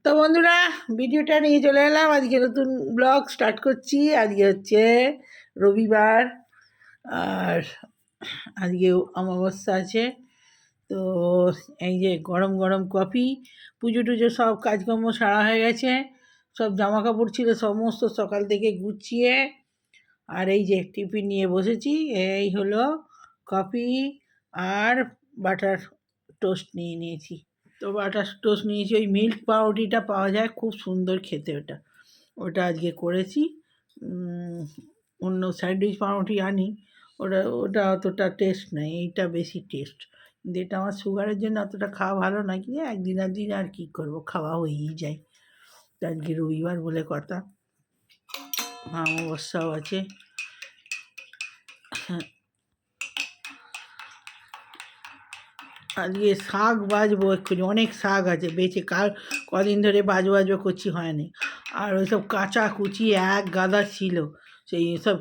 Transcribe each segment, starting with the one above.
তো বন্ধুরা, ভিডিওটা নিয়ে চলে এলাম। আজকে নতুন ব্লগ স্টার্ট করছি। আজকে হচ্ছে রবিবার, আর আজকে অমাবস্যা আছে। তো এই যে গরম গরম কফি, পুজো টুজো সব কাজকর্ম সারা হয়ে গেছে। সব জামা কাপড় ছিল সমস্ত সকাল থেকে গুছিয়ে, আর এই যে টিফিন নিয়ে বসেছি। এই হলো কফি আর বাটার টোস্ট নিয়ে নিয়েছি। তো বাটার টোস্ট নিয়েছি। ওই মিল্ক পাউরুটিটা পাওয়া যায়, খুব সুন্দর খেতে ওটা। ওটা আজকে করেছি। অন্য স্যান্ডউইচ পাউরুটি আনি, ওটা ওটা অতটা টেস্ট নেই, এইটা বেশি টেস্ট। কিন্তু এটা আমার সুগারের জন্য অতটা খাওয়া ভালো না, কি একদিন একদিন আর কী করবো, খাওয়া হয়েই যায়। তো আজকে রবিবার বলে কথা, অমাবস্যাও আছে। আজকে শাক বাজবো এক্ষুনি, অনেক শাক আছে বেছে, কদিন ধরে বাজবো করছি হয়নি। আর ওই সব কাচাকুচি এক গাদা ছিল, সেই সব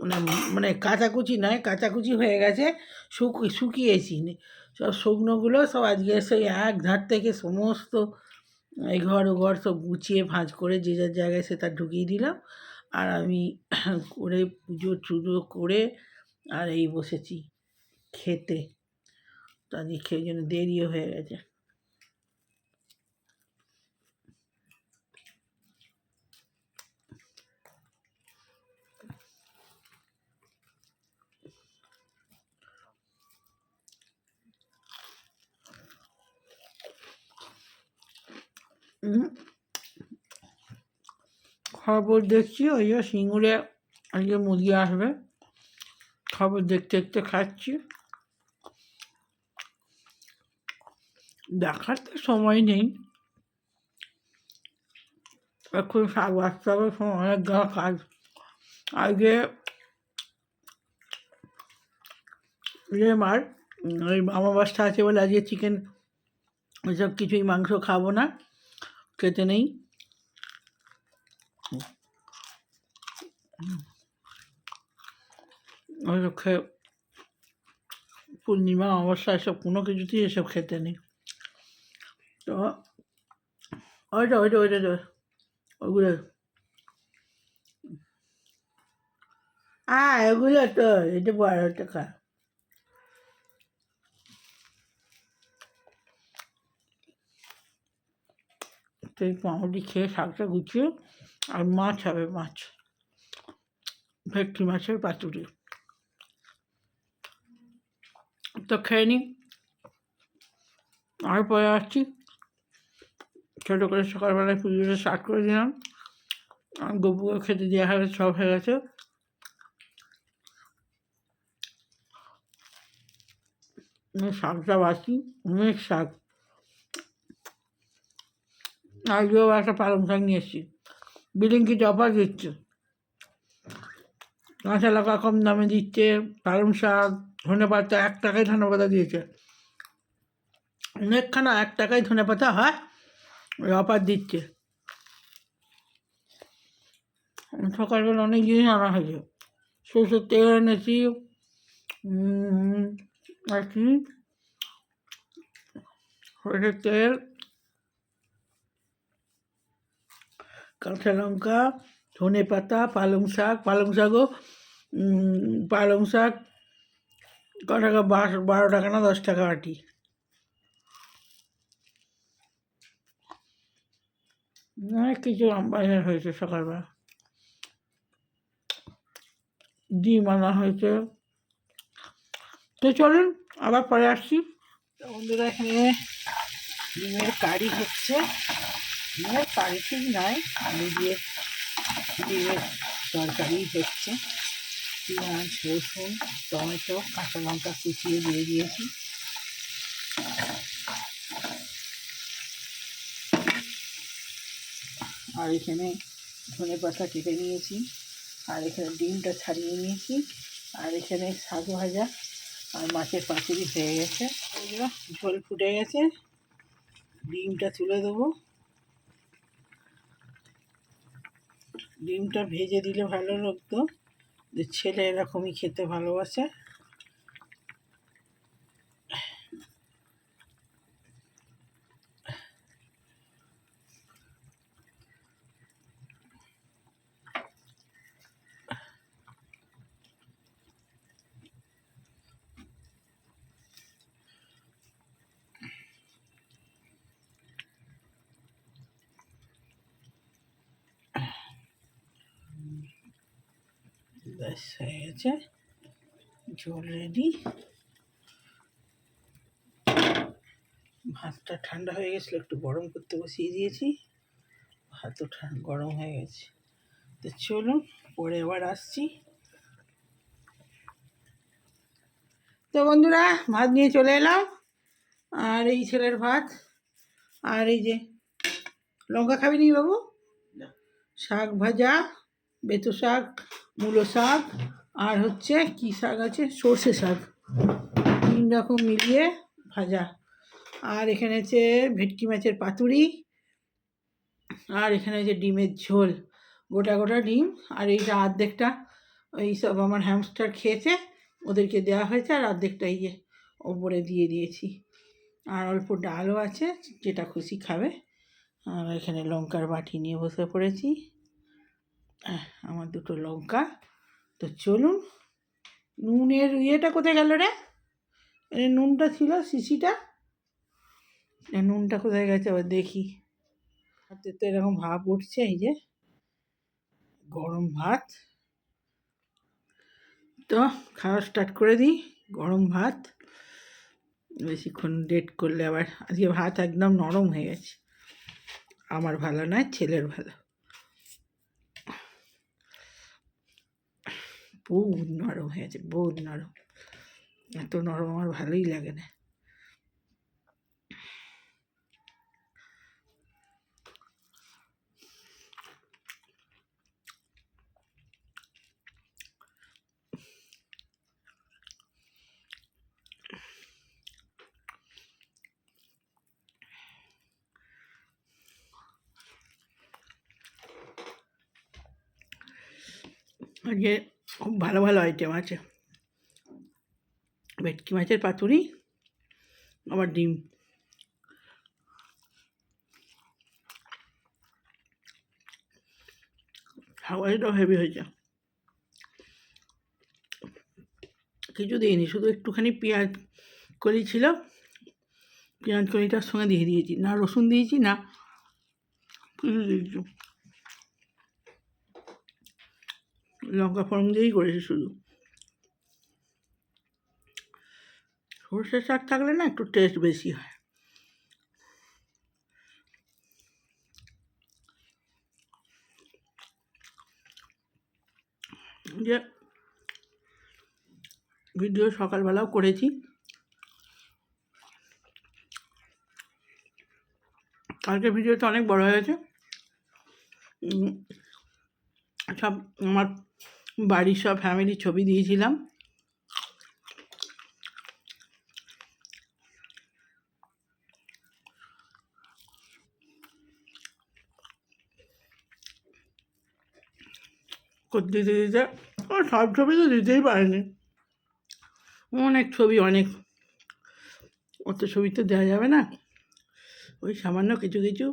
মানে মানে কাচাকুচি নয়, কাচাকুচি হয়ে গেছে, শুকিয়েছি সব শুকনোগুলো সব আজকে সেই এক ধার থেকে সমস্ত এই ঘর ও ঘর সব গুছিয়ে ভাঁজ করে যে যার জায়গায় সে তার ঢুকিয়ে দিলাম। আর আমি করে পুজো টুজো করে আর এই বসেছি খেতে। তো আজকে খেয়ে জন্য দেরিও হয়ে গেছে। খবর দেখছি, ওই যে সিঙ্গুরে আজকে মুরগি আসবে, খবর দেখতে দেখতে খাচ্ছি। দেখার তো সময় নেই, এখন শাক বাঁচতে হবে, অনেক গা কাজ। আজকে মার ওই অমাবস্যা আছে বলে আজকে চিকেন ওইসব কিছুই, মাংস খাবো না, খেতে নেই। ওইসব খেয়ে পূর্ণিমা অমাবস্যা এসব কোনো কিছুতেই এসব খেতে নেই। তো ওইটা ওইটা ওইটা ওগুলো ওগুলো তো এটা 12 টাকা। তো এই পাউরুটি খেয়ে শাকটা গুছিয়ে, আর মাছ হবে, মাছ ভেটকি মাছের পাতুরি। তো খেয়ে নিই, আর পরে আসছি। ছোটো করে সকালবেলায় পুজোটা স্টার্ট করে দিলাম, গপুকে খেতে দেওয়া হবে, সব হয়ে গেছে। শাকটা বাছি, অনেক শাক। আজকেও একটা পালং শাক নিয়ে এসেছি, বিলিঙ্কিতে অফার দিচ্ছে, কাঁচা লঙ্কা কম দামে দিচ্ছে, পালং শাক, ধনেপাতা 1 টাকায় ধনেপাতা দিয়েছে, অনেকখানা 1 টাকায় ধনেপাতা হয়, ওই অফার দিচ্ছে। সকালবেলা অনেক জিনিস আনা হয়েছে, সরষের তেল এনেছি, আর কি সরষের তেল, কাঁচা লঙ্কা, ধনেপাতা, পালং শাকও পালং শাক ক টাকা, 12 টাকা না 10 টাকা আটি। অনেক কিছু বাজার হয়েছে সকালবেলা, ডিম আনা হয়েছে। তো চলুন আবার পরে আসছি। বন্ধুরা, এখানে ডিমের কারি হচ্ছে, ডিমের কারি ঠিক নয়, আলু দিয়ে ডিমের তরকারি হচ্ছে। পেঁয়াজ, রসুন, টমেটো, কাঁচা লঙ্কা কুচিয়ে দিয়ে দিয়েছি। আর এখানে ধনেপাতা কেটে নিয়েছি, আর এখানে ডিমটা ছাড়িয়ে নিয়েছি, আর এখানে শাক ভাজা আর মাছের পাতুরি হয়ে গেছে। ঝোল ফুটে গেছে, ডিমটা তুলে দেবো। ডিমটা ভেজে দিলে ভালো লাগতো, যে ছেলে এরকমই খেতে ভালোবাসে। ব্যাস হয়ে গেছে, ঝোল রেডি। ভাতটা ঠান্ডা হয়ে গেছিলো, একটু গরম করতে বসিয়ে দিয়েছি, ভাতও গরম হয়ে গেছে। তো চলুন পরে আবার আসছি। তো বন্ধুরা, ভাত নিয়ে চলে এলাম, আর এই ছেলের ভাত, আর এই যে লঙ্কা খাবি নি বাবু, শাক ভাজা, বেতো শাক, মূলো শাক, আর হচ্ছে কি শাক আছে, সর্ষে শাক, 3 রকম মিলিয়ে ভাজা। আর এখানে হচ্ছে ভেটকি মাছের পাতুরি, আর এখানে যে ডিমের ঝোল, গোটা গোটা ডিম। আর এইটা অর্ধেকটা ওই সব আমার হ্যামস্টার খেয়েছে, ওদেরকে দেওয়া হয়েছে, আর অর্ধেকটা এই যে ওপরে দিয়ে দিয়েছি। আর অল্প ডালও আছে, যেটা খুশি খাবে। আর এখানে লঙ্কার বাটি নিয়ে বসে পড়েছি, আমার 2টো লঙ্কা। তো চলুন, নুনের ইয়েটা কোথায় গেল রে, নুনটা ছিল শিশিটা, নুনটা কোথায় গেছে আবার দেখি। হাতে তো এরকম ভাব উঠছে, এই যে গরম ভাত। তো খাওয়া স্টার্ট করে দিই। গরম ভাত বেশিক্ষণ ডেট করলে আবার, আজকে ভাত একদম নরম হয়ে গেছে, আমার ভালো নয়, ছেলের ভালো। বহুত নরম হয়ে গেছে, বহুত নরম, এত নরম আমার ভালোই লাগে না। আজকে খুব ভালো ভালো আইটেম আছে, ভেটকি মাছের পাতুরি, আবার ডিম। খাবারটাও হেভি হয়েছে, কিছু দিইনি, শুধু একটুখানি পেঁয়াজ কলি ছিল, পেঁয়াজ কলিটার সঙ্গে দিয়ে দিয়েছি, না রসুন দিয়েছি না কিছু দিয়েছি, লঙ্কা ফোড়ন দিয়েই করেছি শুধু। সর্ষের শাক থাকলে না একটু টেস্ট বেশি হয়। যে ভিডিও সকালবেলাও করেছি, কালকে ভিডিওটা অনেক বড় হয়ে গেছে। সব আমার বাড়ির সব ফ্যামিলির ছবি দিয়েছিলাম, করতে দিতে দিতে সব ছবি তো দিতেই পারেনি, অনেক ছবি, অনেক, অত ছবি তো দেওয়া যাবে না, ওই সামান্য কিছু কিছু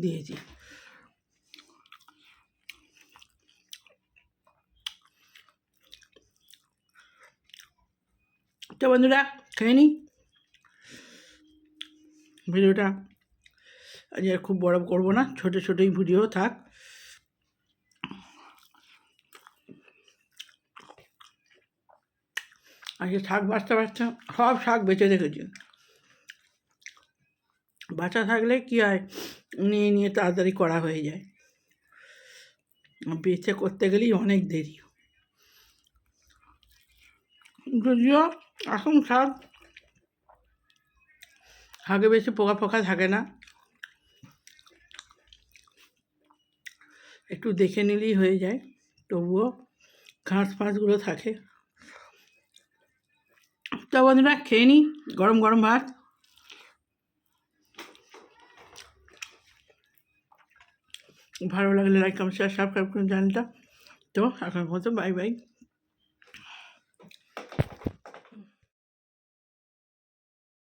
দিয়েছি। তো বন্ধুরা, খেয়ে নিই। ভিডিওটা আজ আর খুব বড় করবো না, ছোটো ছোটোই ভিডিও থাক। আজকে শাক বাঁচতে সব শাক বেঁচে রেখেছি, বাঁচা থাকলে কী হয়, নিয়ে নিয়ে তাড়াতাড়ি করা হয়ে যায়, বেছে করতে গেলেই অনেক দেরি। যদিও এখন শাকে বেশি পোকা ফোকা থাকে না, একটু দেখে নিলেই হয়ে যায়, তবুও ঘাস ফাঁসগুলো থাকে। তো বন্ধুরা, খেয়ে নিই গরম গরম ভাত। ভালো লাগলে লাইক কমেন্ট শেয়ার সাবস্ক্রাইব করুন চ্যানেলটা। তো এখন মতো বাই বাই।